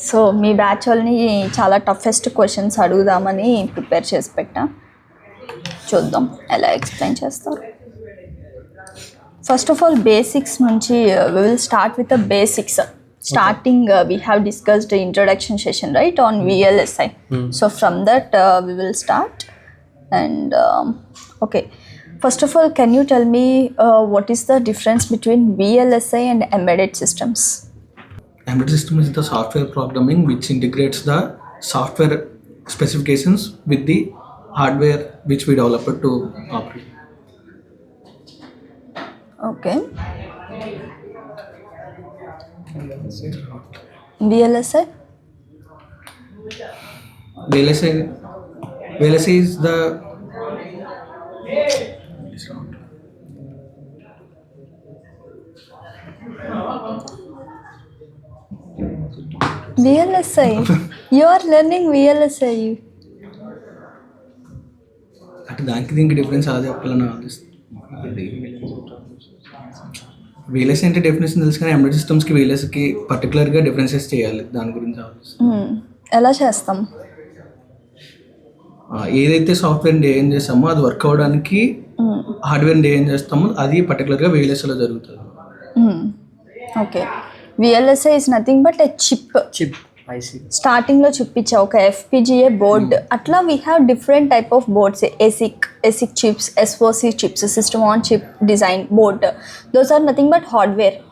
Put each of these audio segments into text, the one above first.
So మీ batch వాళ్ళని చాలా toughest questions అడుగుదామని ప్రిపేర్ చేసి పెట్టా. చూద్దాం ఎలా ఎక్స్ప్లెయిన్ చేస్తారు. ఫస్ట్ ఆఫ్ ఆల్ బేసిక్స్ నుంచి we will start with the basics. Starting we have discussed the introduction session, right, on VLSI. So from that we will start. And okay, first of all, can you tell me what is the difference between VLSI and embedded systems? Embedded system is the software programming which integrates the software specifications with the hardware which we develop to operate. Okay. VLSI? VLSI is the VLSI. You are learning VLSI. అంటే దానికి దీనికి difference అదే చెప్పాలని ఆలోచిస్తుంది. VLSI అంటే definition తెలుసు కానీ embedded సిస్టమ్స్కి VLSIకి పర్టికులర్గా డిఫరెన్సెస్ చేయాలి, దాని గురించి ఆలోచిస్తాం. ఎలా చేస్తాం? ఏదైతే సాఫ్ట్వేర్ డిజైన్ చేస్తామో అది వర్క్ అవ్వడానికి హార్డ్వేర్ డిజైన్ చేస్తామో అది పర్టికులర్గా VLSIలో జరుగుతుంది. Okay. VLSI is nothing but a chip. Starting లో చూపించా ఒక FPGA బోర్డ్. అట్లా we have different type of boards, ASIC chips, SoC chips, system on chip design board. Those are nothing but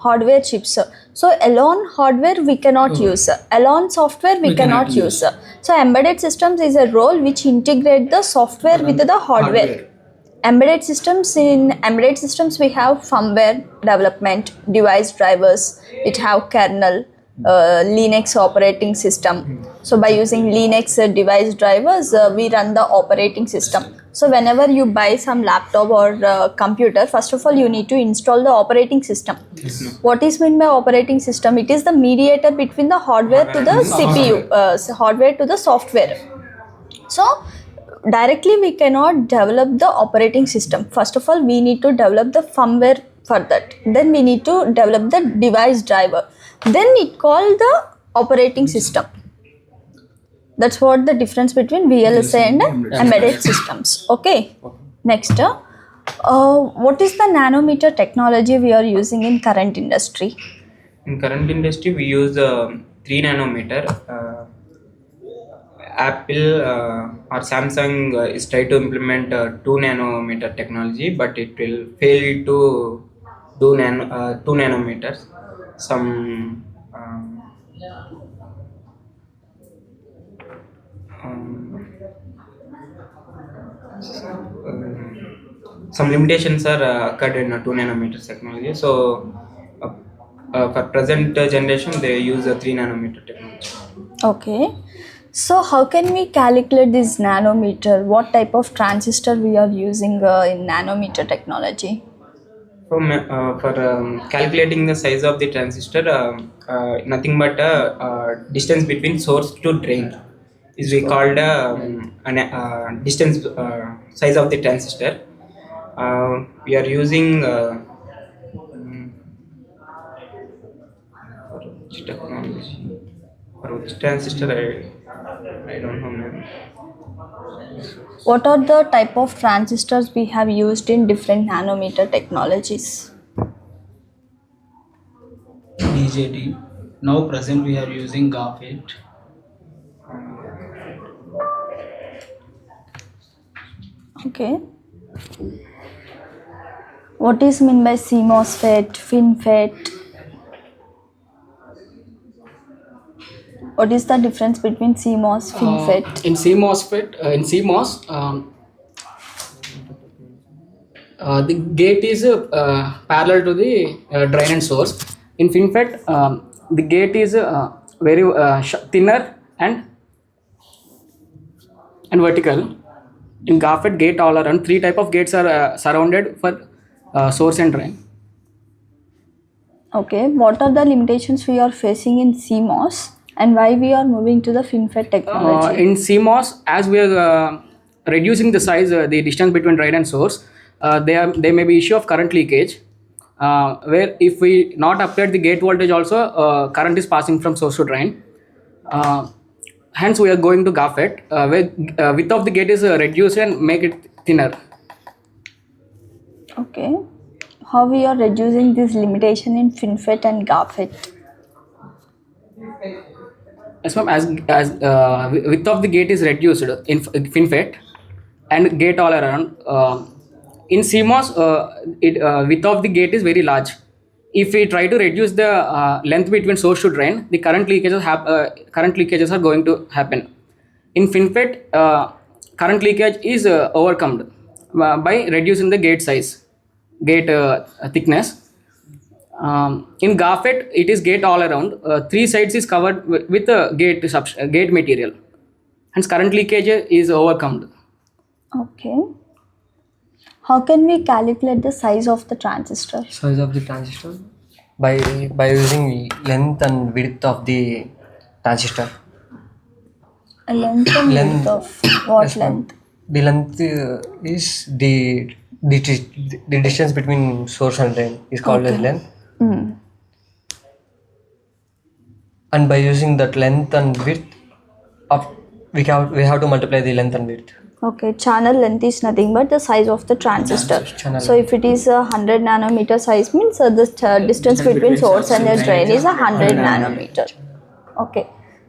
hardware chips. So alone hardware we cannot use, alone software we cannot use. So embedded systems is a role which integrate the software with the hardware. Embedded systems we have firmware development, device drivers, it have kernel, Linux operating system. So by using Linux device drivers we run the operating system. So whenever you buy some laptop or computer, first of all you need to install the operating system. What is meant by operating system? It is the mediator between the hardware to the CPU, hardware to the software. So directly we cannot develop the operating system. First of all we need to develop the firmware for that, then we need to develop the device driver, then it called the operating system. That's what the difference between VLSI and embedded systems. Okay. Next, what is the nanometer technology we are using in current industry? In current industry we use 3 nanometer. Apple or Samsung is try to implement 2 nanometer technology, but it will fail to do 2 nanometers. Some limitations are occurred in 2 nanometers technology. So for present generation they use a 3 nanometer technology. Okay. So how can we calculate this nanometer? What type of transistor we are using in nanometer technology? For calculating the size of the transistor, nothing but distance between source to drain is we called distance size of the transistor. We are using technology for which transistor I don't know, ma'am. What are the type of transistors we have used in different nanometer technologies? BJT. Now present we are using GAFET. Okay. What is meant by CMOSFET, FinFET? What is the difference between CMOS, FinFET? In CMOS, the gate is parallel to the drain and source. In FinFET, the gate is very thinner and vertical. In GAFET, gate all around 3 type of gates are surrounded for source and drain. Okay, what are the limitations we are facing in CMOS and why we are moving to the FinFET technology? In CMOS, as we are reducing the size, the distance between drain and source, there may be issue of current leakage. Where if we not upgrade the gate voltage also, current is passing from source to drain. Hence, we are going to GAFET, where width of the gate is reduced and make it thinner. Okay. How we are reducing this limitation in FinFET and GAFET? As ma'am, as width of the gate is reduced in FinFET and gate all around. In CMOS, width of the gate is very large. If we try to reduce the length between source to drain, the current leakages are going to happen. In FinFET, current leakage is overcome by reducing the gate size, gate thickness. In GAFET, it is gate all around. Three sides is covered with gate material. Hence, current leakage is overcome. Okay. How can we calculate the size of the transistor? Size of the transistor by using length and width of the transistor. A length and Length. width of what Yes, ma'am. length? The length is the distance between source and drain is called as length. And by using that length and width, we have to multiply the length and width. Okay, channel length is nothing but the size of the transistor. Channel So if it is 100 nanometer size means the distance between source and the drain is 100 nanometer. Okay.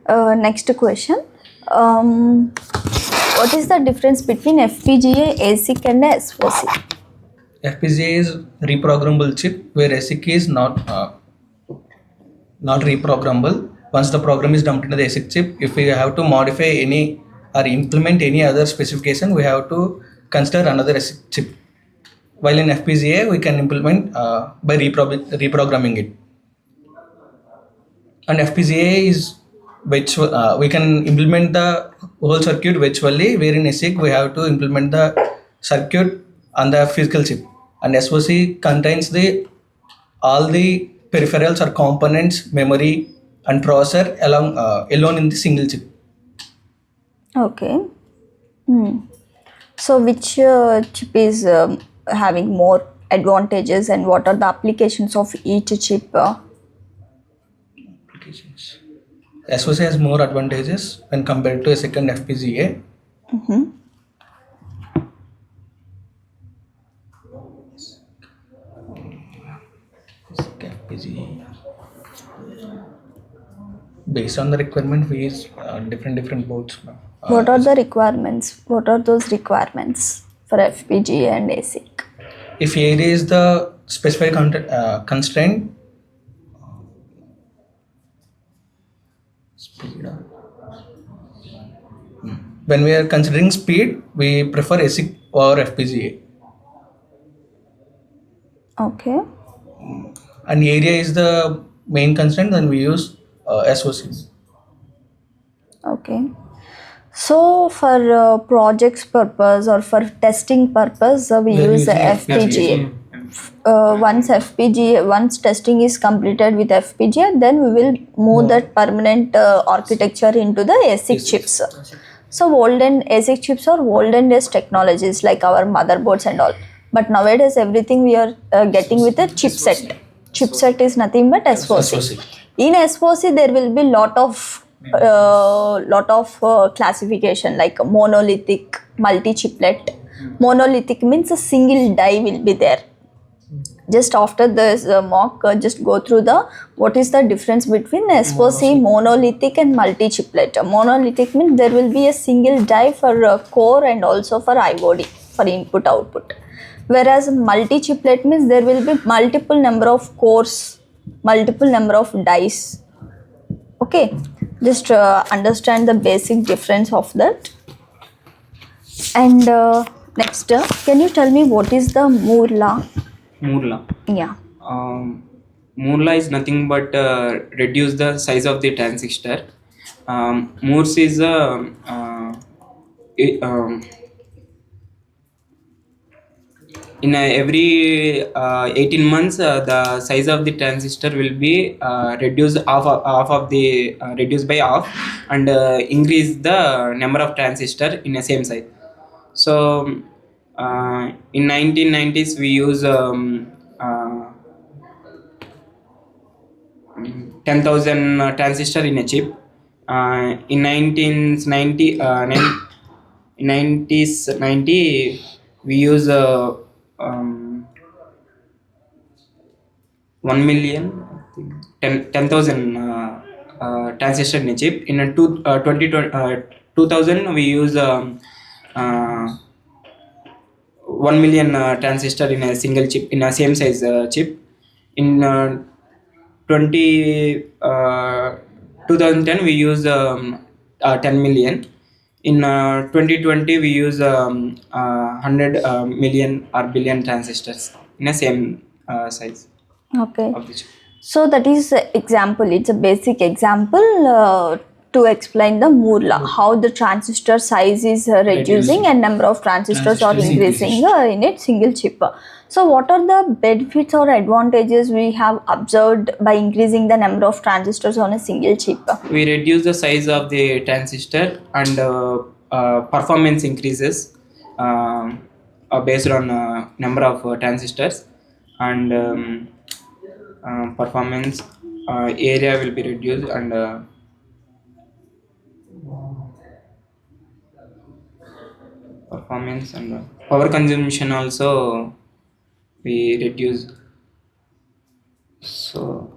Next question. What is the difference between FPGA, ASIC and SOC? FPGA is reprogrammable chip where ASIC is not reprogrammable. Once the program is dumped into the ASIC chip, if we have to modify any or implement any other specification, we have to consider another ASIC chip. While in FPGA, we can implement by reprogramming it. And FPGA is which we can implement the whole circuit virtually, where in ASIC we have to implement the circuit on the physical chip. And SoC contains all the peripherals or components, memory and processor alone in the single chip. Okay. So which chip is having more advantages and what are the applications of each chip? Applications. SoC has more advantages when compared to a second FPGA. FPGA. Based on the requirement, we use different boards. What are the requirements? What are those requirements for FPGA and ASIC? If area is the specified constraint, speed. When we are considering speed, we prefer ASIC or FPGA. Okay. And area is the main constraint, then we use SoC. Okay. So for projects purpose or for testing purpose, we use FPGA. Once testing is completed with FPGA, then we will move that permanent architecture into the ASIC chips. So olden ASIC chips are olden days technologies like our motherboards and all. But nowadays everything we are getting with a chipset. Chipset is nothing but SoC. In SoC there will be lot of classification like monolithic, multi-chiplet. Monolithic means a single die will be there. Just after this mock, just go through what is the difference between SoC, monolithic and multi-chiplet. Monolithic means there will be a single die for core and also for IOD, for input output. Whereas multi-chiplet means there will be multiple number of cores, multiple number of dies. Okay, just understand the basic difference of that. And next, can you tell me what is the Moore law? Moore law. Yeah. Moore law is nothing but reduce the size of the transistor. Moore's is in every 18 months the size of the transistor will be reduced reduced by half and increase the number of transistor in the same size. So in 1990s we use 10,000 transistor in a chip. In 1990, 90s 90, we use um, 1 million, I think, 10,000 transistor in a chip. In a 2000, we use 1 million transistor in a single chip, in a same size chip. In 2010, we use 10 million. In 2020, we use 100 million or billion transistors in a same size Okay. of the chip. So that is a example. It's a basic example to explain the Moore law, how the transistor size is reducing and number of transistors are increasing in a single chip. So what are the benefits or advantages we have observed by increasing the number of transistors on a single chip? We reduce the size of the transistor and performance increases based on number of transistors, and performance area will be reduced, and performance and power consumption also we reduce. So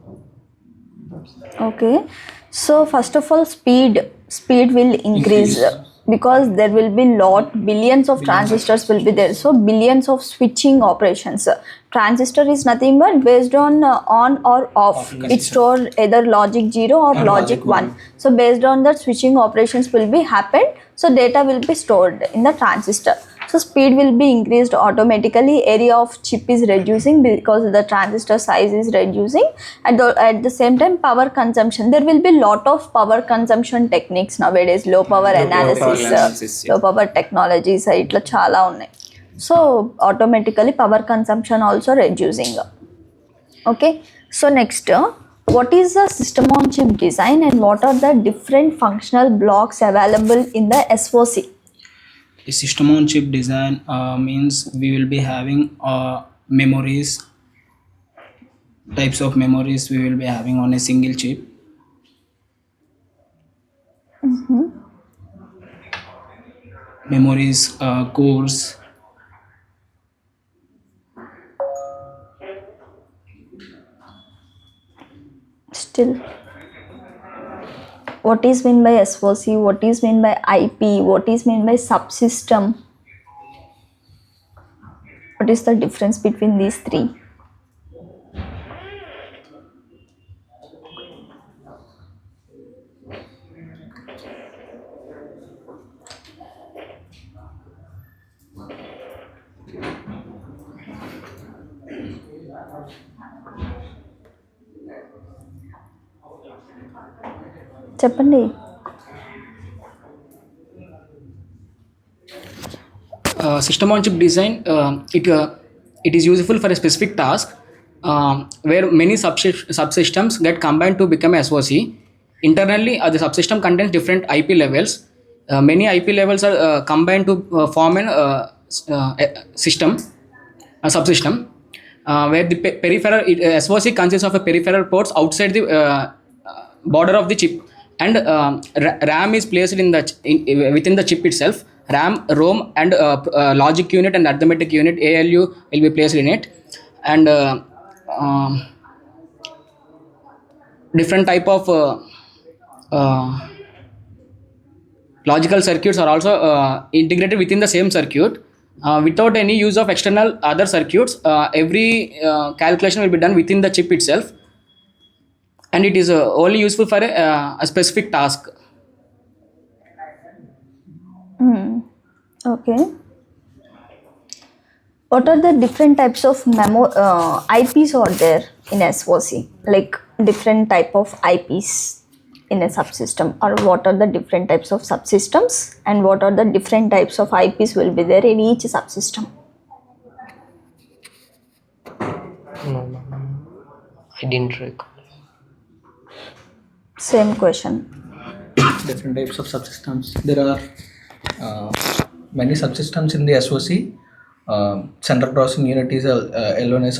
Okay, so first of all, speed will increase because there will be billions of transistors will be there. So billions of switching operations. Transistor is nothing but based on or off. It store either logic 0 or logic 1. So based on that, switching operations will be happened. So data will be stored in the transistor. So speed will be increased automatically. Area of chip is reducing because the transistor size is reducing. At the same time, power consumption. There will be lot of power consumption techniques nowadays. Low power analysis, low power technologies. Itla chala unnai. So automatically power consumption also reducing. Okay. So next, what is the system on chip design and what are the different functional blocks available in the SoC? A system on chip design means we will be having memories, types of memories we will be having on a single chip. Memories, cores. Still, what is meant by SoC, what is meant by IP, what is meant by subsystem? What is the difference between these three? చెప్పండి. System on chip design, it is useful for a specific task where many subsystems get combined to become a SoC. Internally, the subsystem contains different IP levels. Many IP levels are combined to form a system, a subsystem, where the peripheral SoC consists of a peripheral ports outside the border of the chip, and RAM is placed within the chip itself. RAM, ROM, and logic unit and arithmetic unit (ALU) will be placed in it, and different type of logical circuits are also integrated within the same circuit. Without any use of external other circuits, every calculation will be done within the chip itself, and it is only useful for a specific task. Okay. What are the different types of IPs are there in SoC? Like different type of IPs in a subsystem, or what are the different types of subsystems and what are the different types of IPs will be there in each subsystem? No, I didn't recall. Same question. Different types of subsystems. There are many subsystems in the SoC. Central processing unit is a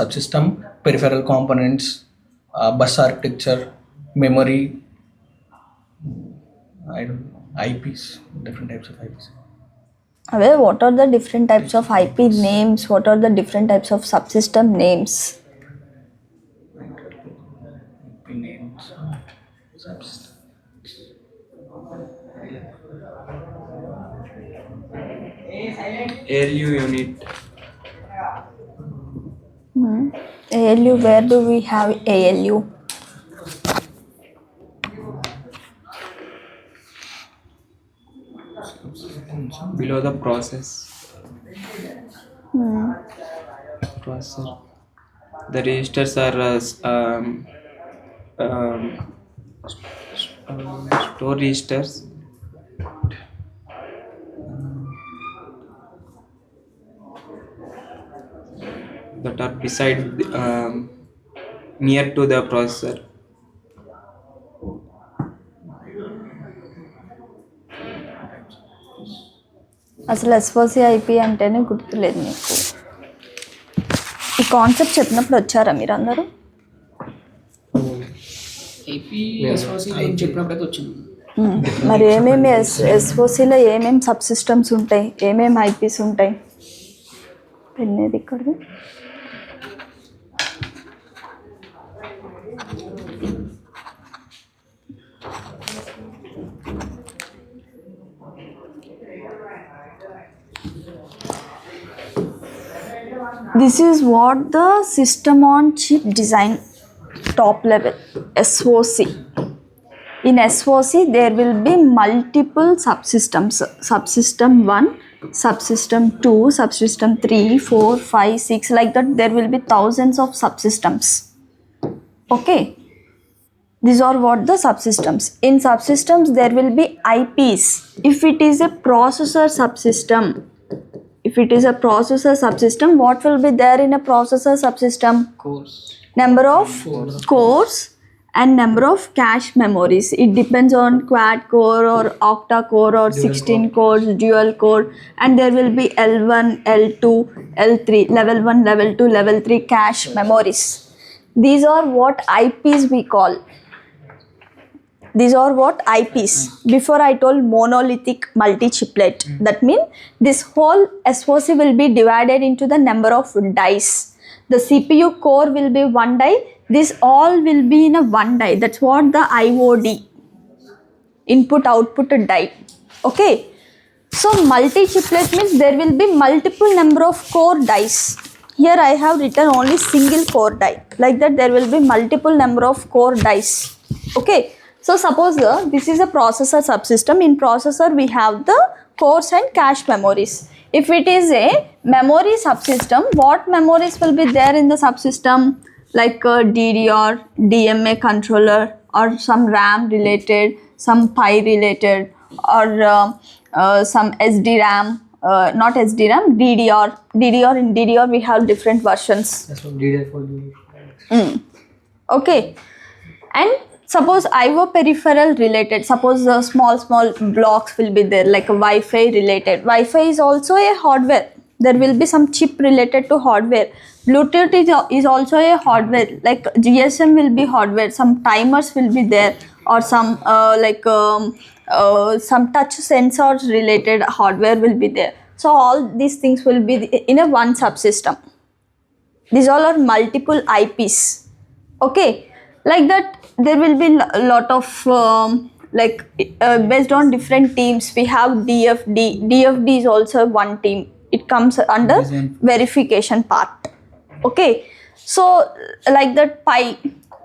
subsystem. Peripheral components, bus architecture, memory. I don't know. IPs, different types of IPs. What are the different types of IP names? What are the different types of subsystem names? IP names. Subs- ALU unit. ALU, where do we have ALU? Below the process. Processor. The registers are store registers. That are beside near to the processor. అసలు SOC IP అంటేనే గుర్తులేదు మీకు. ఈ concept చెప్పినప్పుడు వచ్చారా మీరు అందరూ? AP SOC చెప్పినప్పుడైతే వచ్చింది. మరి ఏమేమి ఎస్ఓసిలో ఏమేమి సబ్ సిస్టమ్స్ ఉంటాయి, ఏమేమి ఐపీస్ ఉంటాయి? పెన్నేది ఇక్కడది. This is what the system on chip design top level SOC. In SOC there will be multiple subsystems. Subsystem 1, subsystem 2, subsystem 3, 4, 5, 6, like that. There will be thousands of subsystems. Okay. These are what the subsystems. In subsystems there will be IPs. If it is a processor subsystem, what will be there in a processor subsystem? Course. Number of cores and number of cache memories. It depends on quad core or octa core or 16 cores, dual core, and there will be L1, L2, L3, level 1, level 2, level 3 cache memories. These are what IPs we call. These are what IPs. Before I told monolithic multi-chiplet. That means this whole SOC will be divided into the number of dies. The CPU core will be one die. This all will be in a one die. That's what the IOD. Input output die. Okay. So multi-chiplet means there will be multiple number of core dies. Here I have written only single core die. Like that there will be multiple number of core dies. Okay. So suppose this is a processor subsystem. In processor we have the cores and cache memories. If it is a memory subsystem, what memories will be there in the subsystem? Like DDR, DMA controller, or some RAM related, some PI related, or some SDRAM, not SDRAM, DDR. In DDR we have different versions. That's what DDR4. Okay. And suppose IO peripheral related, suppose small blocks will be there, like a Wi-Fi related. Wi-Fi is also a hardware. There will be some chip related to hardware. Bluetooth is also a hardware, like GSM will be hardware. Some timers will be there, or some some touch sensors related hardware will be there. So all these things will be in a one subsystem. These all are multiple IPs. Okay. Like that there will be a lot of based on different teams. We have DFD. DFD is also one team. It comes under verification part. Okay. So like that PI,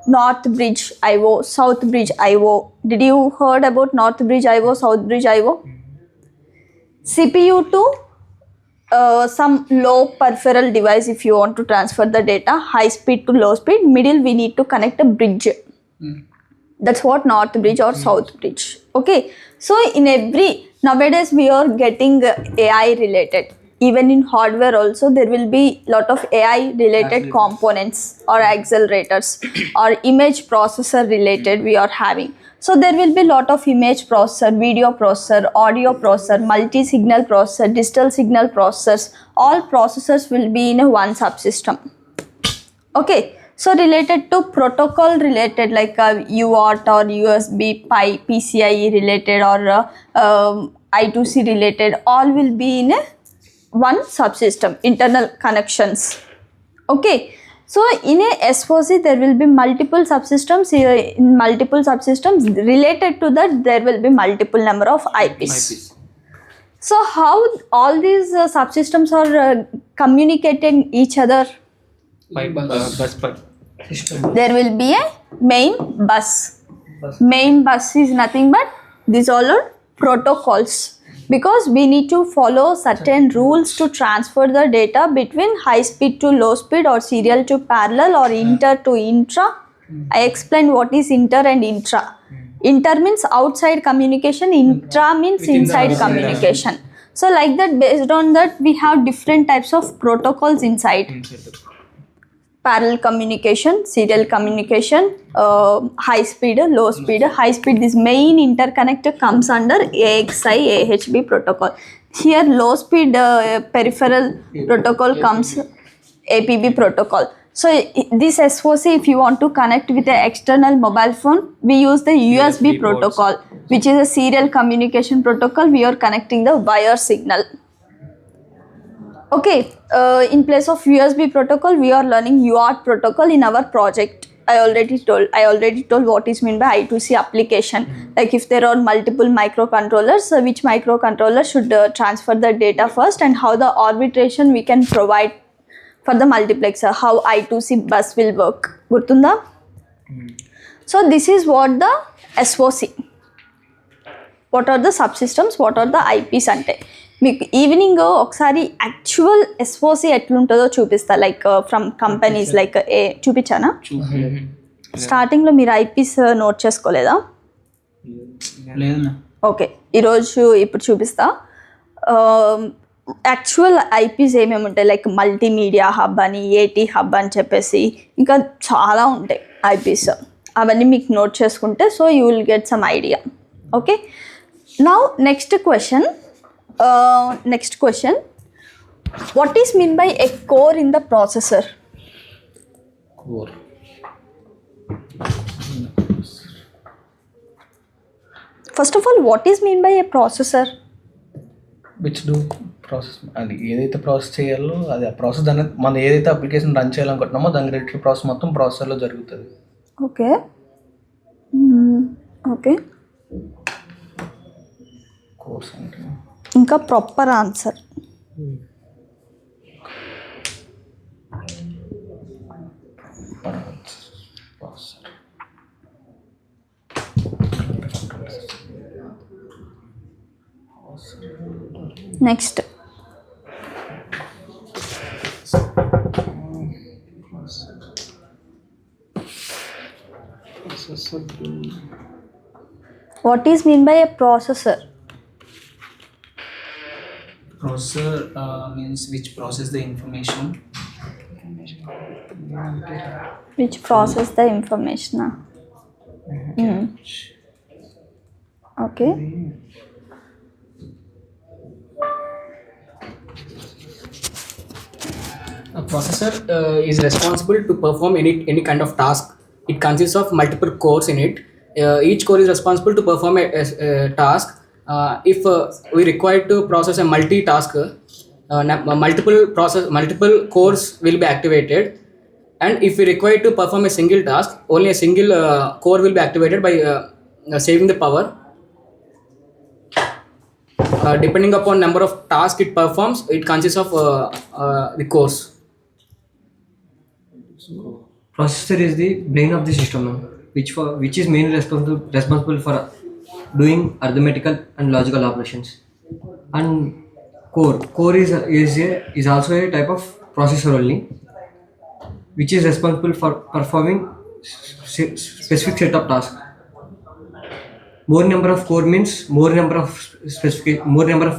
North Bridge IO, South Bridge IO. Did you heard about North Bridge IO, South Bridge IO? CPU to some low peripheral device. If you want to transfer the data, high speed to low speed, middle we need to connect a bridge. That's what North Bridge or South Bridge. Okay. So in every, nowadays we are getting AI related. Even in hardware also there will be lot of AI related components or accelerators or image processor related we are having. So there will be lot of image processor, video processor, audio processor, multi-signal processor, digital signal processors. All processors will be in a one subsystem. Okay. So related to protocol related like UART or USB PCIe related or I2C related, all will be in a one subsystem, internal connections. Okay, so in a SOC there will be multiple subsystems. In multiple subsystems related to that there will be multiple number of IPs. So how all these subsystems are communicating each other? By bus per. There will be a main bus. Main bus is nothing but these all are protocols, because we need to follow certain rules to transfer the data between high speed to low speed or serial to parallel or inter to intra. I explained what is inter and intra. Inter means outside communication, intra means inside communication. So like that, based on that we have different types of protocols inside. Parallel communication, serial communication, high speed, low speed. High speed, this main interconnect comes under AXI AHB protocol. Here low speed peripheral protocol comes APB protocol. So this SOC, if you want to connect with an external mobile phone, we use the USB protocol, which is a serial communication protocol. We are connecting the wire signal. Okay, in place of USB protocol, we are learning UART protocol in our project. I already told what is meant by I2C application. Like if there are multiple microcontrollers, which microcontroller should transfer the data first, and how the arbitration we can provide for the multiplexer, how I2C bus will work. Gurtunda? So this is what the SOC. What are the subsystems? What are the IPs ante? మీకు evening ఒకసారి actual SOC ఎట్లుంటుందో చూపిస్తా, like from companies like చూపించానా? స్టార్టింగ్లో మీరు eyepiece note చేసుకోలేదా? Okay, ఇప్పుడు చూపిస్తా. Actual eyepiece ఏమేమి ఉంటాయి, లైక్ మల్టీమీడియా హబ్ అని, ఏటీ హబ్ అని చెప్పేసి ఇంకా చాలా ఉంటాయి ఐపీస్. అవన్నీ మీకు నోట్ చేసుకుంటే so you will get some idea. Okay, now next question. What is meant by a core in the processor? Core. First of all, what is meant by a processor? Which do process, అది ఏదైతే process చేయాలో అది ఆ process దాన్ని మనం ఏదైతే application run చేయాలనుకుంటున్నామో దాని related process మొత్తం ప్రాసెసర్లో జరుగుతుంది. ఓకే ఓకే, కోర్స్ అంటే ఇంకా proper answer. Next what is mean by a processor? Processor means which process the information. Which process the information? Okay. A processor is responsible to perform any kind of task. It consists of multiple cores in it. Each core is responsible to perform a task. If we require to process a multitask, multiple cores will be activated. And if we require to perform a single task, only a single core will be activated by saving the power. Depending upon number of tasks it performs, it consists of the cores. Processor is the brain of the system, which is mainly responsible for doing arithmetical and logical operations. And core is also a type of processor only, which is responsible for performing specific set of tasks. More number of core means more number of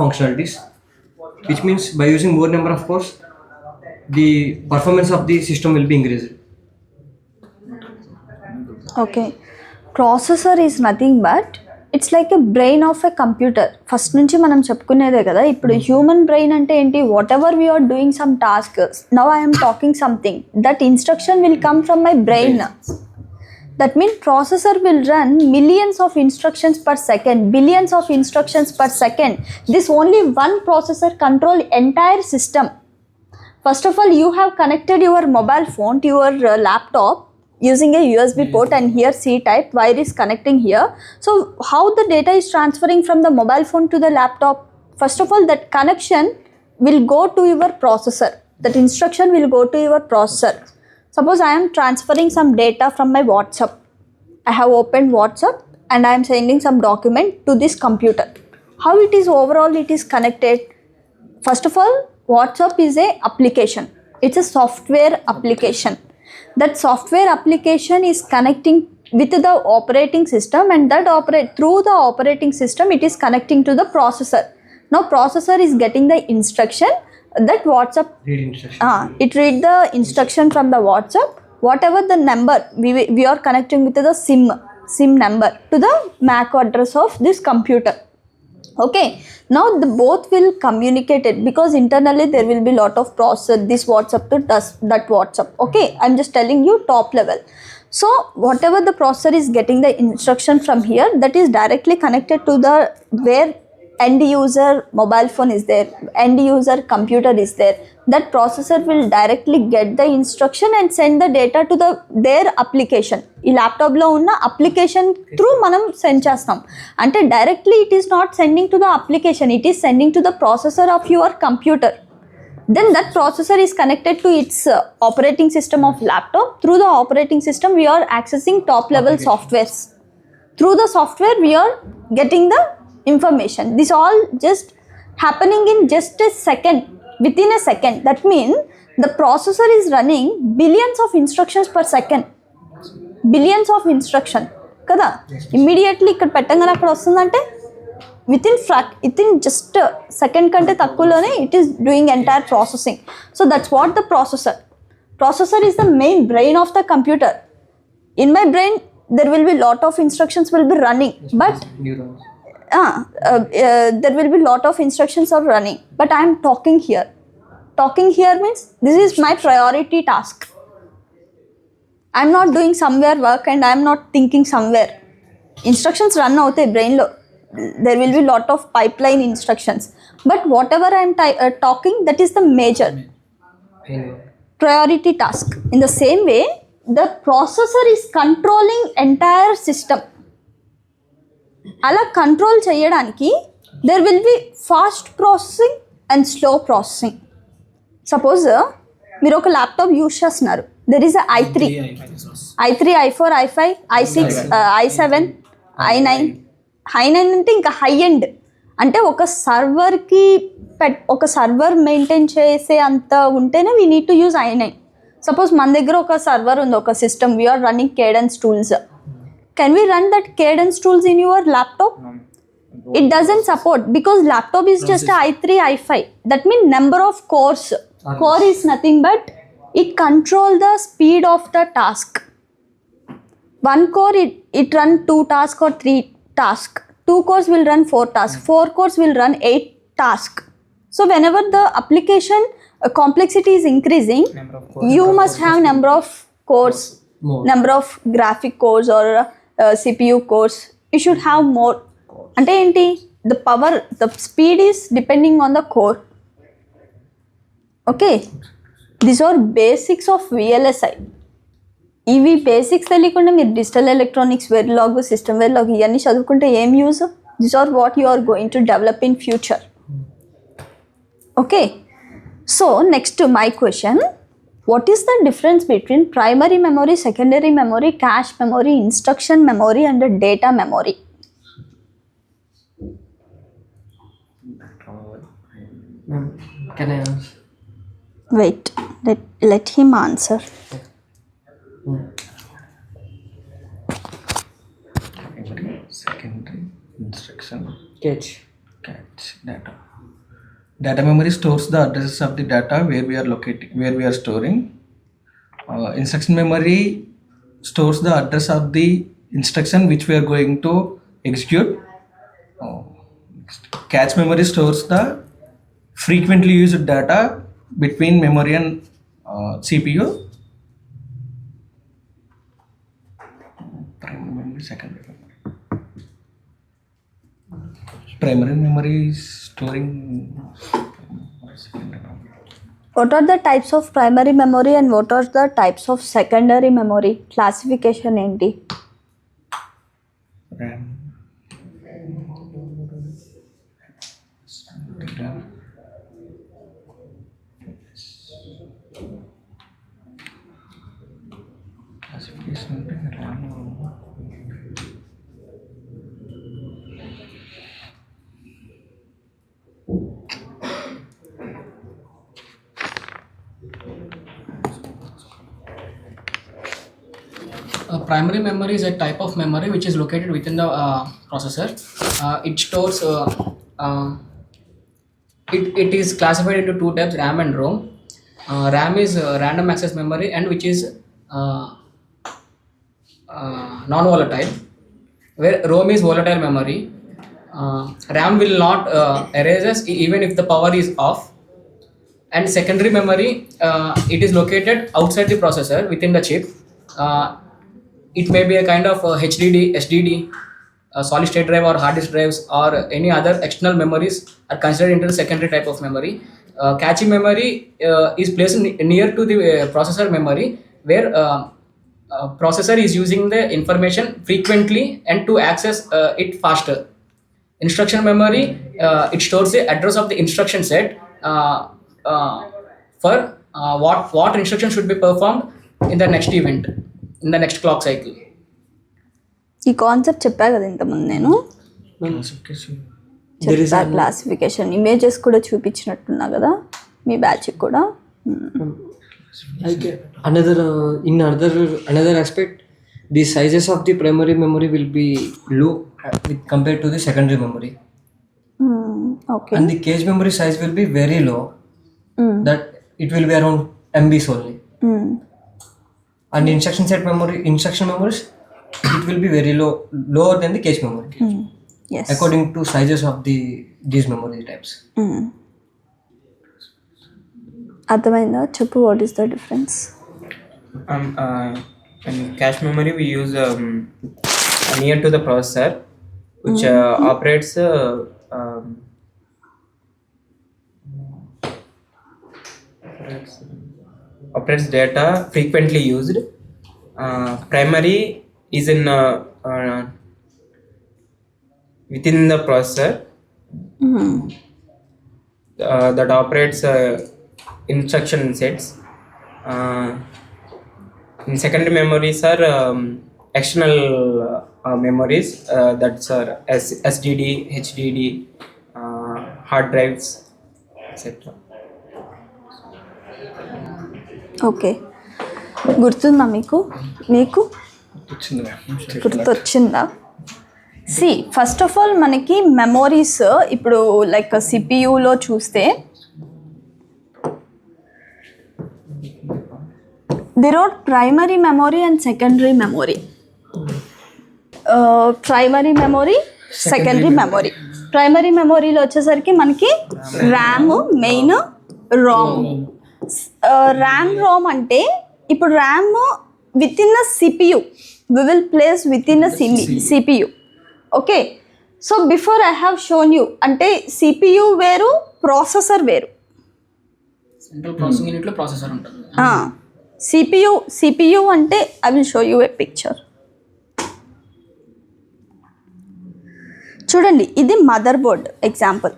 functionalities, which means by using more number of cores, the performance of the system will be increased. Okay, processor is nothing but it's like a brain of a computer. First నుంచి మనం చెప్పుకునేదే కదా. ఇప్పుడు human brain అంటే ఏంటి? Whatever we're doing some task, now I'm talking something, that instruction will come from my brain. That means processor will run millions of instructions per second, billions of instructions per second. This only one processor control entire system. First of all, you have connected your mobile phone to your laptop using a USB port, and here C-type wire is connecting here. So how the data is transferring from the mobile phone to the laptop? First of all, that connection will go to your processor. That instruction will go to your processor. Suppose I am transferring some data from my WhatsApp. I have opened WhatsApp and I am sending some document to this computer. How it is overall it is connected? First of all, WhatsApp is a application. It's a software application. That software application is connecting with the operating system, and that through the operating system it is connecting to the processor. Now processor is getting the instruction that WhatsApp Read instruction. It read the instruction from the WhatsApp, whatever the number we are connecting with the SIM number to the MAC address of this computer. Okay, now the both will communicate it, because internally there will be lot of processor, this WhatsApp to that WhatsApp. Okay, I'm just telling you top level. So whatever the processor is getting the instruction from here, that is directly connected to the where end user mobile phone is there, end user computer is there. That processor will directly get the instruction and send the data to their application. ఈ ల్యాప్టాప్లో ఉన్న application through మనం send చేస్తాం. అంటే directly it is not sending to the application, it is sending to the processor of your computer. Then that processor is connected to its operating system of laptop. Through the operating system we are accessing top level softwares. Through the software we are getting the information. This all just happening in just a second, within a second. That means the processor is running billions of instructions per second. Billions of instruction kada. Immediately ఇక్కడ పెట్టగానే అక్కడ వస్తుందంటే within just a second కంటే తక్కువలోనే it is doing entire processing. So that's what the processor is the main brain of the computer. In my brain there will be lot of instructions will be running, but Neurons. there will be lot of instructions are running, but I am talking here. Talking here means this is my priority task. I am not doing somewhere work and I am not thinking somewhere. Instructions run avute brain lo. There will be lot of pipeline instructions, but whatever I am talking, that is the major priority task. In the same way, the processor is controlling entire system. అలా control చేయడానికి there will be fast processing and slow processing. Suppose మీరు ఒక laptop use చేస్తున్నారు, there is i3, i4, i5, i6, i7, i9. i9 అంటే ఇంకా high end, అంటే ఒక సర్వర్కి ఒక సర్వర్ మెయింటైన్ చేసే అంత ఉంటేనే we need to use i9. Suppose మన దగ్గర ఒక సర్వర్ ఉంది, ఒక system, we are running Cadence tools. Can we run that cadence tools in your laptop? No. It doesn't support, because laptop is just a i3, i5. That means number of cores. Core is nothing but it control the speed of the task. One core it run 2 tasks or 3 tasks. 2 cores will run 4 tasks. 4 cores will run 8 tasks. So whenever the application complexity is increasing, you must have number of cores, number of graphic cores or CPU cores. You should have more. అంటే ఏంటి? The power, the speed is depending on the core. Okay, these are basics of VLSI. ఇవి basics తెలియకుండా మీరు digital electronics, వెరిలాగ్, system వెరిలాగ్ ఇవన్నీ చదువుకుంటే ఏం use? These are what you are going to develop in future. Okay, so next to my question, what is the difference between primary memory, secondary memory, cache memory, instruction memory and data memory? Can I answer? Wait, let him answer. Secondary instruction, Catch data. Data memory stores the addresses of the data where we are storing. Instruction memory stores the address of the instruction which we are going to execute. Cache memory stores the frequently used data between memory and CPU. Primary memory, secondary memory. Primary memory is storing. What are the types of primary memory and what are the types of secondary memory? Classification ఏంటి? RAM. Classification అంటే RAM. Primary memory is a type of memory which is located within the processor. It stores. It is classified into two types: RAM and ROM. RAM is random access memory, and which is non-volatile, where ROM is volatile memory. RAM will not erases even if the power is off. And secondary memory, it is located outside the processor within the chip. It may be a kind of HDD, SDD, solid state drive or hard disk drives or any other external memories are considered into the secondary type of memory. Cache memory is placed near to the processor memory, where processor is using the information frequently and to access it faster. Instruction memory, it stores the address of the instruction set for what instruction should be performed in the next event, in the next clock cycle. ఈ concept చెప్పా కదా ఇంతకుముందు నేను చెప్తా. Classification images కూడా చూపించినట్టున్నా కదా మీ బ్యాచ్కి కూడా. Another aspect, the sizes of the primary memory will be low compared to the secondary memory. Okay. And the cache memory size will be very low, that it will be around MBs only. And instruction memories, it will be very lower than the cache memory, Yes. according to sizes of these memory types. అర్థమైందా? చెప్పు, what is the difference? In cache memory, we use near to the processor, which operates data frequently used. Primary is in within the processor that operates instruction sets. In secondary memories are external memories, that's SDD, HDD, hard drives, etc. Okay. గుర్తుందా మీకు? గుర్తొచ్చిందా? C first of all మనకి memories ఇప్పుడు like సిపియులో చూస్తే there are primary memory and secondary memory. Primary memory, secondary memory. Primary memory లో వచ్చేసరికి మనకి RAM, main, ROM. RAM, ROM అంటే ఇప్పుడు RAM within the CPU, we will place within the CPU. Okay. So before I have shown you అంటే CPU వేరు, processor వేరు. Central processing యూనిట్లో processor ఉంటుంది. సిపియు అంటే I will show you a picture. చూడండి, ఇది motherboard example.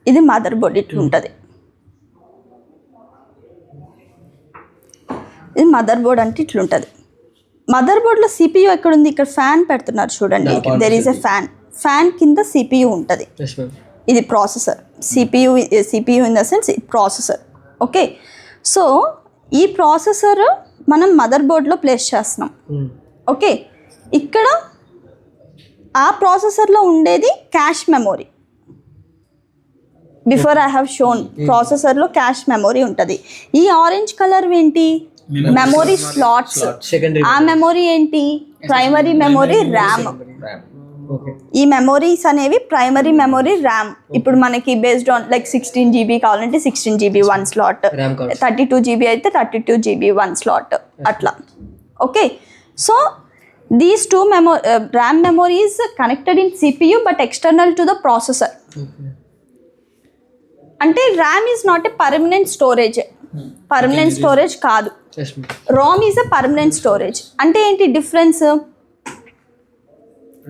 ఇది motherboard ఇట్లుంటుంది. ఇది మదర్ బోర్డ్ అంటే ఇట్లుంటుంది. మదర్ బోర్డ్లో సిపియు ఎక్కడుంది? ఇక్కడ ఫ్యాన్ పెడుతున్నారు చూడండి, దెర్ ఈజ్ ఎ ఫ్యాన్ కింద సిపియు ఉంటుంది. ఇది processor. CPU in the sense processor. Okay. So ఈ ప్రాసెసర్ మనం మదర్ బోర్డ్లో ప్లేస్ చేస్తున్నాం. ఓకే. ఇక్కడ ఆ ప్రాసెసర్లో ఉండేది cash memory. Before I have shown ప్రాసెసర్లో క్యాష్ మెమొరీ ఉంటుంది. ఈ ఆరెంజ్ కలర్ ఏంటి? Memory slots. ఆ మెమొరీ ఏంటి? Primary memory RAM. Okay. ఈ మెమొరీస్ అనేవి ప్రైమరీ మెమొరీ ర్యామ్. ఇప్పుడు మనకి బేస్డ్ ఆన్ లైక్ 16 GB కావాలంటే 16 GB 1 slot, RAM cards. 32 GB అయితే 32 GB 1 slot అట్లా. Okay, so these two RAM memories connected in CPU but external to the processor. అంటే RAM is not a permanent storage, permanent storage కాదు. Yes, ma'am. RAM is a permanent storage. అంటే ఏంటి difference?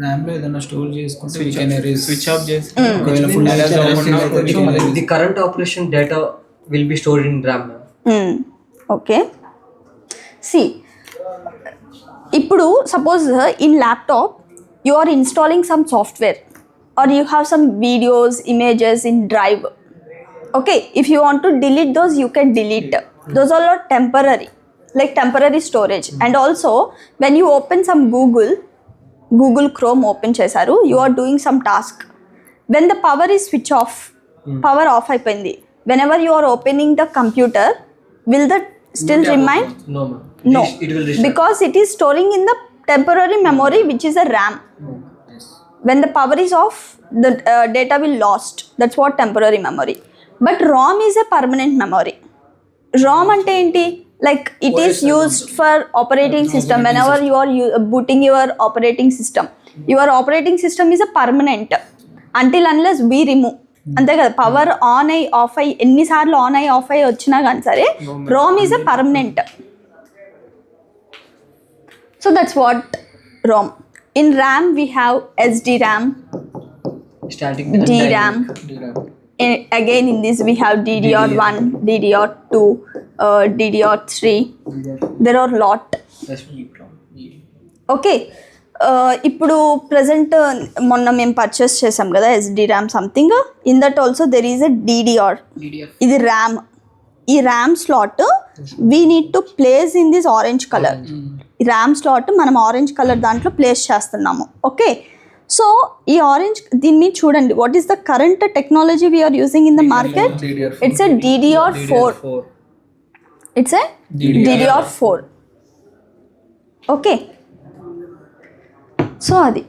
RAM లో ఏదైనా store చేసుకుంటే we can erase. Switch off చేసి ఒకవేళ full erase అవ్వకుండా we can erase. The current operation data will be stored in RAM, ma'am. Okay, see ఇప్పుడు suppose in laptop you are installing some software or you have some videos images in drive. Okay, if you want to delete those you can delete. Those are not temporary, like temporary storage. And also when you open some Google Chrome open చేశారు, you are doing some task, when the power is switch off, power off అయిపోయింది, whenever you are opening the computer, will that still remain? No, ma'am. No, It will restart. because it is storing in the temporary memory which is a RAM. When the power is off, the data will lost. That's what temporary memory. But ROM is a permanent memory. ROM ante enti? Like it is used for operating system. Whenever you are booting your operating system, your operating system is a permanent until unless we remove. అంతే కదా, power on అయ్యి of అయ్యి ఎన్నిసార్లు on అయ్యి of అయ్యి వచ్చినా కానీ సరే Rome is a permanent. So that's what Rome. In RAM we have SDRAM, Static DRAM. Again in this we have DDR1, DDR2, DDR3. There are lot. Yes, okay, ఇప్పుడు present మొన్న మేము purchase చేసాం కదా SDRAM something, in that also there is a DDR. ఇది RAM. ఈ RAM slot we need to place in this orange colour. ఈ RAM slot మనం orange colour దాంట్లో ప్లేస్ చేస్తున్నాము. ఓకే, సో ఈ ఆరెంజ్ దీన్ని చూడండి, what is the current technology we are using in the market? It's a DDR4. It's a DDR4. Okay, so adi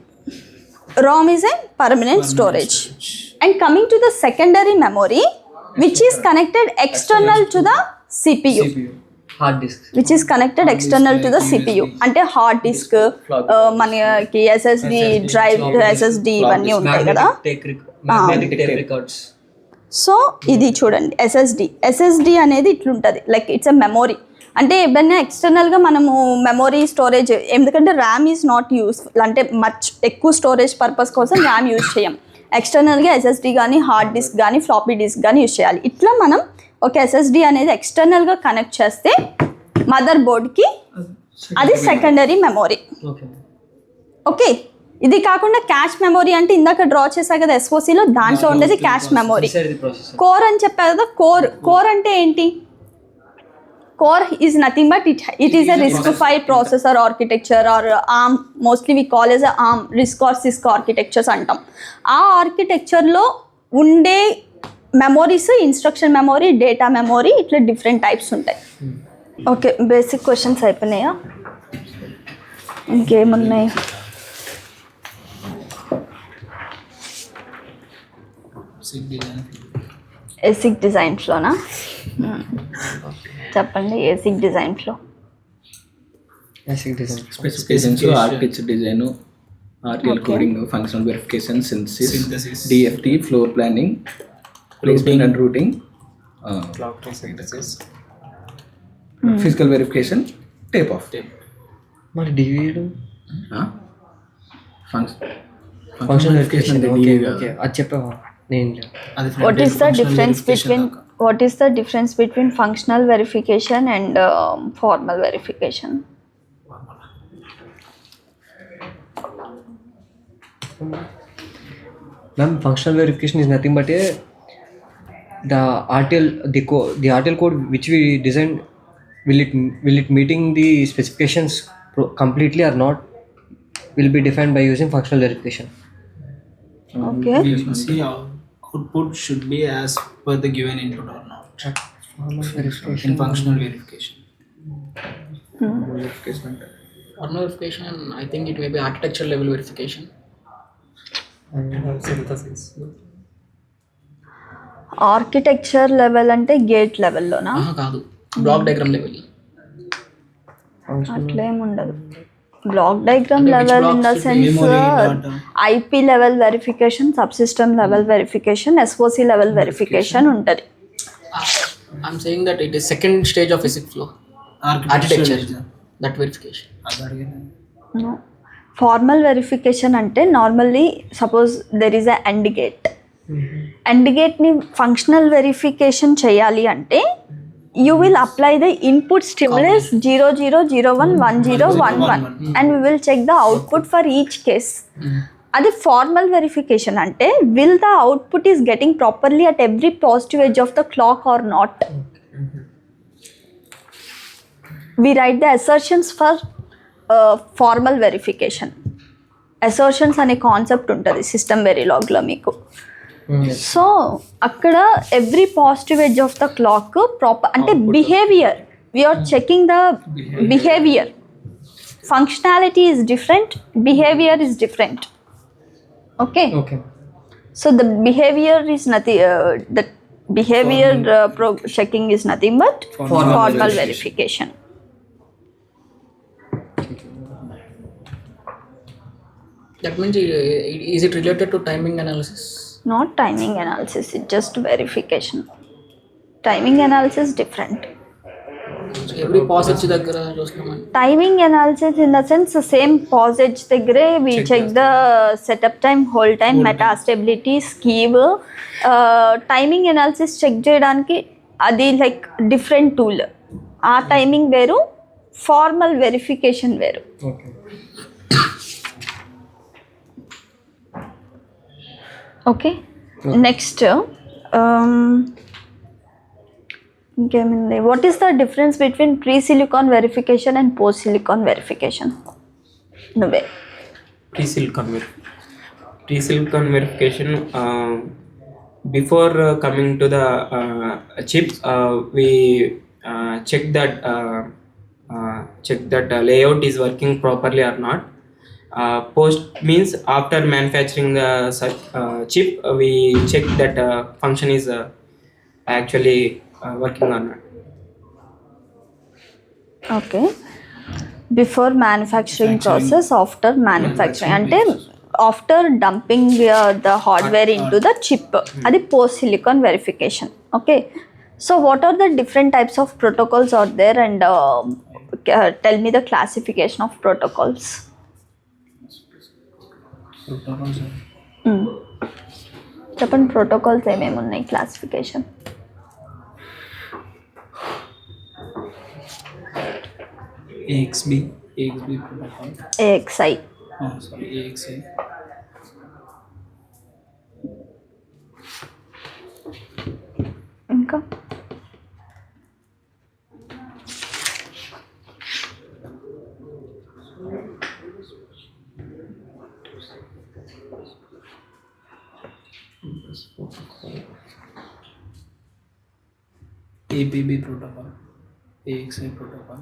ROM is a permanent storage. And coming to the secondary memory, which is connected external to the CPU, hard disk. which is connected external to the CPU. అంటే hard disk, మనకి SSD drive, SSD ఇవన్నీ ఉంటాయి కదా. Magnetic tape records. So ఇది చూడండి SSD అనేది ఇట్లుంటుంది, like it's a memory. అంటే ఏదైనా ఎక్స్టర్నల్గా మనము మెమొరీ స్టోరేజ్, ఎందుకంటే ర్యామ్ ఈజ్ నాట్ యూస్ఫుల్, అంటే మచ్ ఎక్కువ స్టోరేజ్ పర్పస్ కోసం ర్యామ్ యూజ్ చేయం. ఎక్స్టర్నల్గా SSD కానీ హార్డ్ డిస్క్ కానీ ఫ్లాపీ డిస్క్ కానీ యూజ్ చేయాలి. ఇట్లా మనం ఒక SSD అనేది ఎక్స్టర్నల్గా కనెక్ట్ చేస్తే మదర్ బోర్డ్కి అది సెకండరీ మెమొరీ. ఓకే, ఇది కాకుండా క్యాష్ మెమొరీ అంటే ఇందాక డ్రా చేశా కదా SOCలో, దాంట్లో ఉండేది క్యాష్ మెమొరీ. కోర్ అని చెప్పా కదా, కోర్ అంటే ఏంటి? Core is nothing but it is a RISC-V processor architecture or ARM, mostly we call as ARM, RISC or CISC architectures అంటాం. ఆ ఆర్కిటెక్చర్లో ఉండే memories instruction memory, data memory, ఇట్లా డిఫరెంట్ టైప్స్ ఉంటాయి. ఓకే, బేసిక్ క్వశ్చన్స్ అయిపోయినాయా? ఇంకేమున్నాయి? ASIC design ఫ్లోనా? చెప్పండి, ASIC design flow. ASIC design. Specifications, architecture design, RTL coding, functional verification, synthesis, DFT, floor planning, placement and routing, physical verification, tape off. మరి DVD Functional verification. Okay, అది చెప్పావా? నేను What is the difference between functional verification and formal verification? Ma'am, functional verification is nothing but the RTL code which we designed, will it meeting the specifications completely or not, will be defined by using functional verification. Okay. We can see output should be as per the given input or not. In functional verification. Formal verification, I think it may be architecture level verification. and synthesis. Architecture level అంటే gate లెవెల్లోనా? కాదు, block diagram level. అట్లేం ఉండదు. Block diagram అంటే which level in the blocks should sense memory, data. IP level verification, sub system level verification, SOC level verification ఉంటుంది. I'm saying that it is second stage of ASIC flow. Architecture. That verification. Formal verification అంటే normally suppose there is a AND gate. AND గేట్ని functional verification చేయాలి అంటే you will apply the input stimulus 00011011 and we will check the output for each case. అది formal verification అంటే will the output is getting properly at every positive edge of the clock or not. We write the assertions for formal verification. Assertions అనే concept ఉంటుంది system వెరిలాగ్లో మీకు. So అక్కడ every positive edge of the clock proper అంటే behaviour, we are checking the behaviour. Functionality is different, behaviour is different. Okay, so the behaviour is nothing, the behaviour checking is nothing but formal verification. That means is it related to timing analysis? Not timing analysis, it's just verification. Timing analysis different. So every pause వచ్చి దగ్గర చూస్తున్నాం. Timing analysis in the sense the same pause edge దగ్గరే we check the setup time, hold time, metastability, skew. Timing analysis check చేయడానికి అది like different tool. ఆ timing వేరు, formal verification వేరు. Okay, next ఇంకేమింది? What is the difference between pre silicon verification and post silicon verification? నువ్వే. Pre-silicon verification, before coming to the chip, we check that layout is working properly or not. Post means after manufacturing the chip, we check that function is actually working or not. Okay, before manufacturing process, after manufacturing అంటే after dumping the hardware in to the chip, అది post silicon verification. Okay, so what are the different types of protocols are there and tell me the classification of protocols. చెప్పండి, protocols ఏమేమి ఉన్నాయి, classification. AXB protocol. AXI. Sorry, AXI. ఇంకా APB protocol, AXI protocol.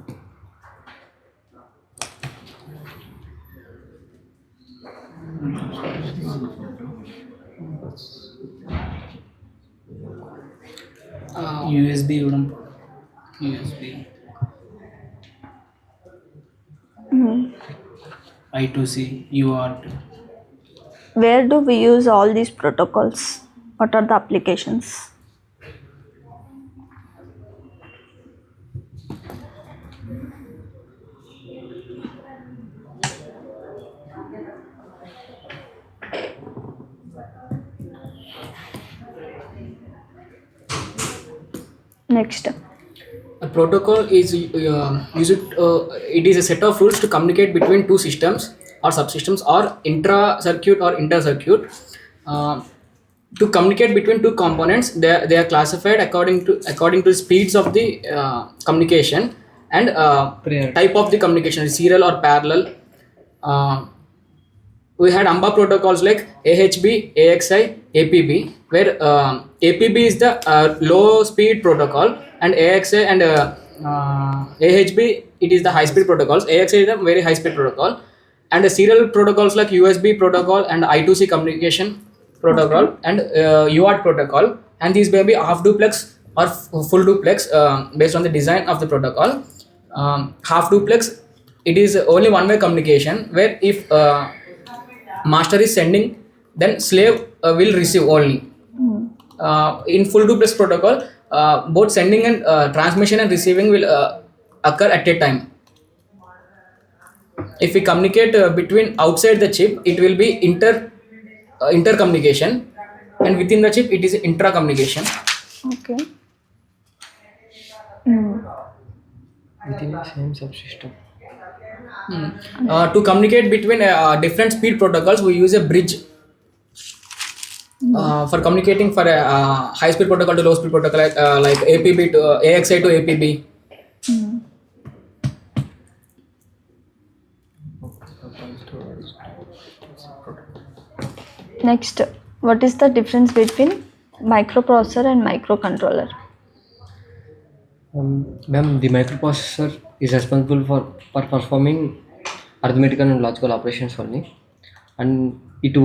USB udam, USB. I2C, UART. where do we use all these protocols? What are the applications? Next, A protocol is it is a set of rules to communicate between two systems or subsystems or intra-circuit or inter-circuit. To communicate between two components, they are classified according to speeds of the communication and type of the communication, serial or parallel. We had AMBA protocols like AHB, AXI, APB, where APB is the low speed protocol and AXI and AHB, it is the high speed protocols. AXI is the very high speed protocol. and the serial protocols like USB protocol and I2C communication protocol and UART protocol, and these may be half duplex or full duplex based on the design of the protocol. Half duplex, it is only one way communication where if master is sending, then slave will receive only. In full duplex protocol, both sending and transmission and receiving will occur at a time. If we communicate between outside the chip, it will be inter communication, and within the chip it is intra communication. Okay. Within the same subsystem. To communicate between different speed protocols, we use a bridge. For communicating for a high speed protocol to low speed protocol, like APB to AXI to APB. Next, what is the difference between microprocessor and microcontroller? Ma'am, the microprocessor is responsible for performing arithmetical and logical operations only, and it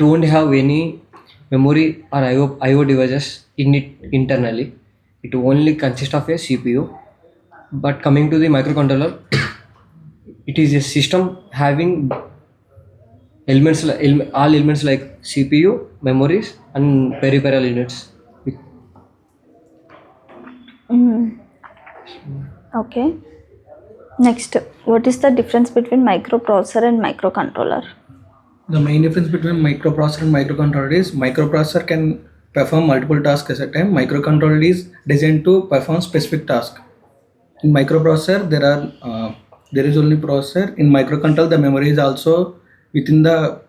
won't have any memory or IO devices in it internally. It only consists of a CPU. But coming to the microcontroller, it is a system having elements all elements like CPU, memories, and peripheral units. Okay. Next, what is the difference between microprocessor and microcontroller? The main difference between microprocessor and microcontroller is microprocessor can perform multiple tasks at a time. Microcontroller is designed to perform specific task. In microprocessor, there is only processor. In microcontroller, the memory is also within the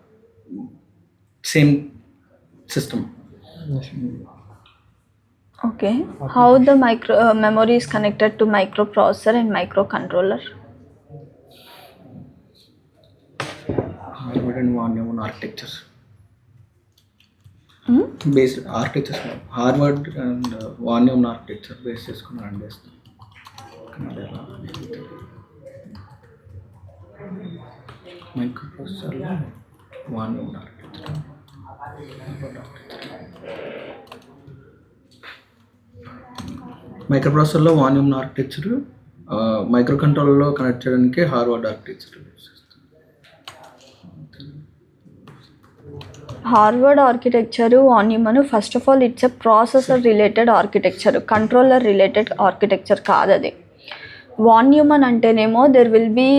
same system. Okay. How the memory is connected to microprocessor and microcontroller? Harvard and Von Neumann architectures. Based architectures. Harvard and Von Neumann architecture based చేసుకుని run చేస్తాం. మైక్రోప్రాసెసర్లో Von Neumann architecture. మైక్రోప్రాసెసర్లో Von Neumann architecture, మైక్రోకంట్రోలర్లో connect చేయడానికి Harvard architecture use చేస్తాం. Harvard architecture, Von Neumann, first of all, it's a processor related architecture, controller related architecture కాదు అది. Von Neumann అంటేనేమో there will be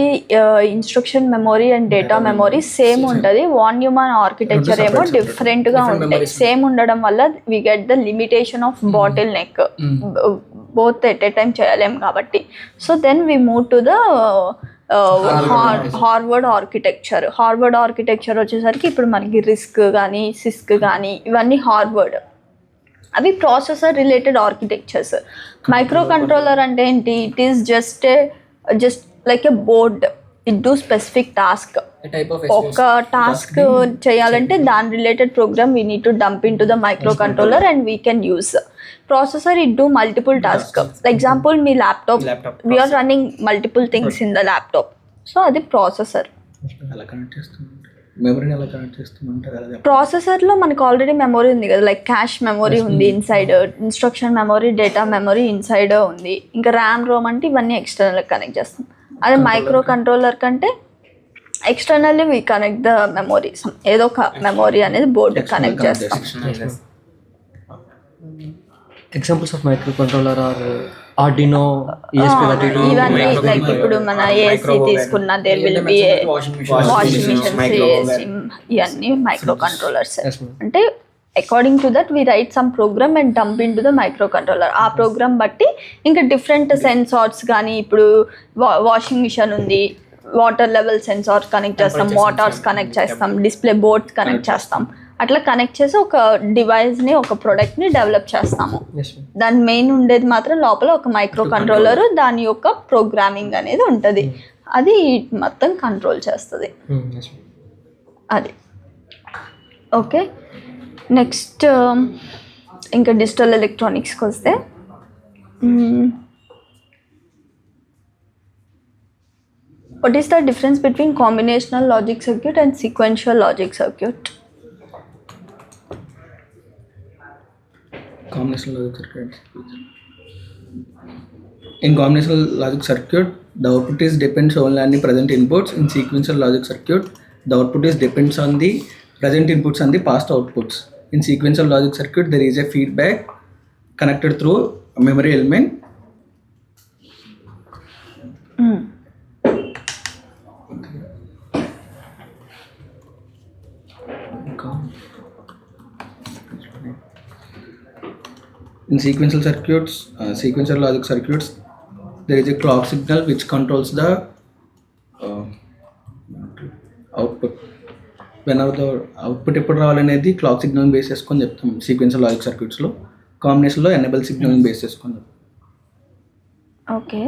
instruction memory and data memory same ఉంటుంది. Von Neumann architecture ఏమో డిఫరెంట్గా ఉంటాయి. Same ఉండడం వల్ల we get the limitation of bottleneck, both at a time చేయలేం కాబట్టి. So then we move to the Harvard architecture వచ్చేసరికి ఇప్పుడు మనకి రిస్క్ కానీ సిస్క్ కానీ ఇవన్నీ హార్వర్డ్, అవి processor related architectures. Microcontroller అంటే ఏంటి? It is just like a board, it do specific task. ఒక టాస్క్ చేయాలంటే దాని related program we need to dump in to the microcontroller and we can use. Processor, it do multiple tasks. Example, me laptop we are running multiple things in the laptop, so adi processor. ఎలా connect చేస్తామంటే మెమరీని ఎలా connect చేస్తామంటే processor లో మనకు already memory ఉంది కదా, like cash memory ఉంది inside, instruction memory, data memory inside ఉంది, ఇంకా ర్యామ్ రోమ్ అంటే ఇవన్నీ ఎక్స్టర్నల్ కనెక్ట్ చేస్తాం. అదే మైక్రో కంట్రోలర్ కంటే externally we connect the memory, ఏదో ఒక మెమరీ అనేది బోర్డు కనెక్ట్ చేస్తాం. Examples of microcontroller are Arduino, ESP32. ఇవన్నీ లైక్ ఇప్పుడు మన ఏసీ తీసుకున్న there will be washing machines, AC, ఇవన్నీ మైక్రో కంట్రోలర్స్. అంటే according to that we write some program and dump in to the microcontroller. ఆ program బట్టి ఇంకా different sensors కానీ, ఇప్పుడు వాషింగ్ మిషన్ ఉంది, వాటర్ లెవెల్ సెన్సార్ కనెక్ట్ చేస్తాం, motors connect చేస్తాం, డిస్ప్లే బోర్డ్స్ కనెక్ట్ చేస్తాం. అట్లా కనెక్ట్ చేసి ఒక డివైస్ని, ఒక ప్రోడక్ట్ని డెవలప్ చేస్తాము. దాని మెయిన్ ఉండేది మాత్రం లోపల ఒక మైక్రో కంట్రోలర్, దాని యొక్క ప్రోగ్రామింగ్ అనేది ఉంటుంది, అది మొత్తం కంట్రోల్ చేస్తుంది. అది ఓకే. నెక్స్ట్ ఇంకా డిజిటల్ ఎలక్ట్రానిక్స్కి వస్తే What is the difference between combinational logic circuit and sequential logic circuit? Combinational logic circuit. In combinational logic circuit, the output is depends only on the present inputs. In sequential logic circuit, the output is depends on the present inputs and the past outputs. In sequential logic circuit, there is a feedback connected through a memory element. In sequential circuits, sequential logic circuits, there is a clock signal which controls the output. Whenever the output ఎప్పుడు రావాలనేది clock signal base చేసుకొని చెప్తాం sequential logic సర్క్యూట్స్లో. కాంబినేషన్లో enable signal base చేసుకొని చెప్తాం. Okay.